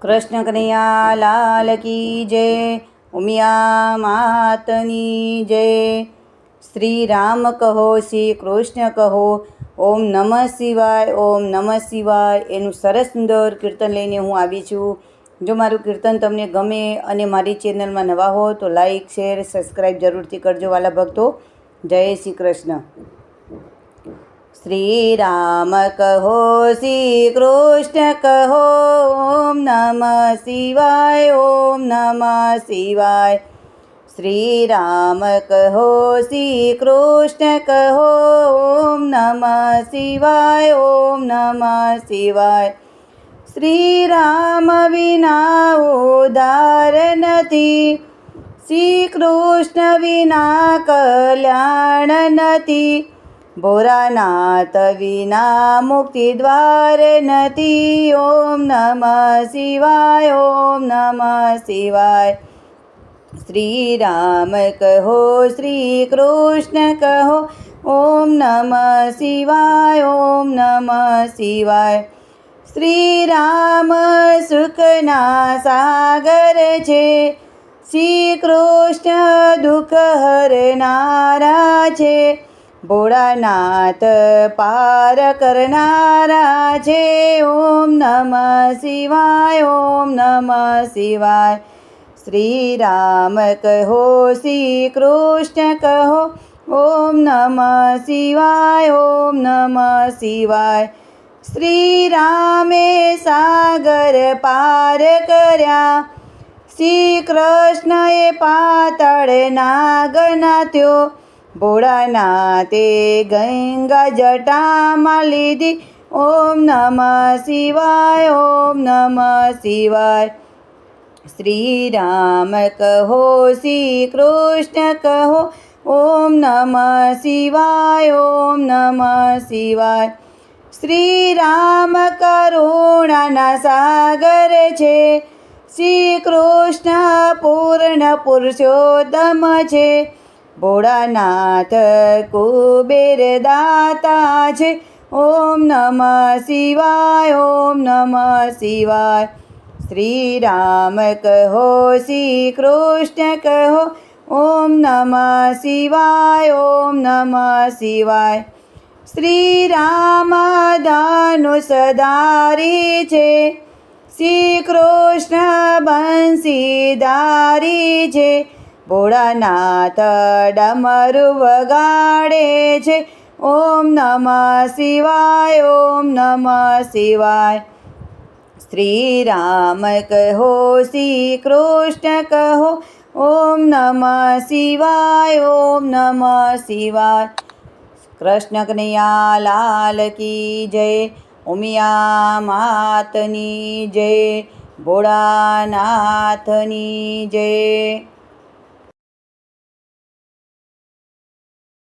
કૃષ્ણ કનૈયા લાલ કી જય, ઉમિયા માતની જય। શ્રી રામ કહો, શ્રી કૃષ્ણ કહો, ઓમ નમઃ શિવાય, ઓમ નમઃ શિવાય એનું સરસ સુંદર કીર્તન લઈને હું આવી છું। જો મારું કીર્તન તમને ગમે અને મારી ચેનલમાં નવા હો તો લાઈક શેર સબસ્ક્રાઈબ જરૂરથી કરજો વાલા ભક્તો। જય શ્રી કૃષ્ણ। श्री राम कहो, श्री कृष्ण कहो, ओम नमः शिवाय, ओम नमः शिवाय। श्री राम कहो, श्री कृष्ण कहो, ओम नमः शिवाय, ओम नमः शिवाय। श्री राम विना उद्धार नथी, श्री कृष्ण विना कल्याण नथी, भोरानाथ विना मुक्ति द्वार नथी। ओम नमः शिवाय, ओम नमः शिवाय। श्री राम कहो, श्री कृष्ण कहो, ओम नमः शिवाय, ओम नमः शिवाय। श्री राम सुखना सागर छे, श्री कृष्ण दुख हरनारा छे, भोळानाथ पार करनारा छे। ओम नमः शिवाय, ओम नमः शिवाय। श्री राम कहो, श्री कृष्ण कहो, ओम नमः शिवाय, ओम नमः शिवाय। श्री रामे सागर पार कर्या, श्री कृष्णए पाताळ नाग नाथ्यो, भोळानाथे गंगा जटामां लीधी। ओम नमः शिवाय, ओम नमः शिवाय। श्री राम कहो, श्री कृष्ण कहो, ओम नमः शिवाय, ओम नमः शिवाय। श्री राम करुणाना सागर छे, श्री कृष्ण पूर्ण पुरुषोत्तम छे, भोळानाथ कुबेर दाता छे। ओम नमः शिवाय, ओम नमः शिवाय। श्री राम कहो, श्री कृष्ण कहो, ओम नमः शिवाय, ओम नमः शिवाय। श्री राम धनुषधारी छे, श्री कृष्ण बंशीधारी छे, भोळानाथ डमरू वगाड़े छे। ओम नमः शिवाय, ओम नमः शिवाय। श्री राम कहो, श्री कृष्ण कहो, ओम नमः शिवाय, ओम नमः शिवाय। कृष्ण कन्हैया लाल की जय, उमिया मातनी जय, भोळानाथनी जय।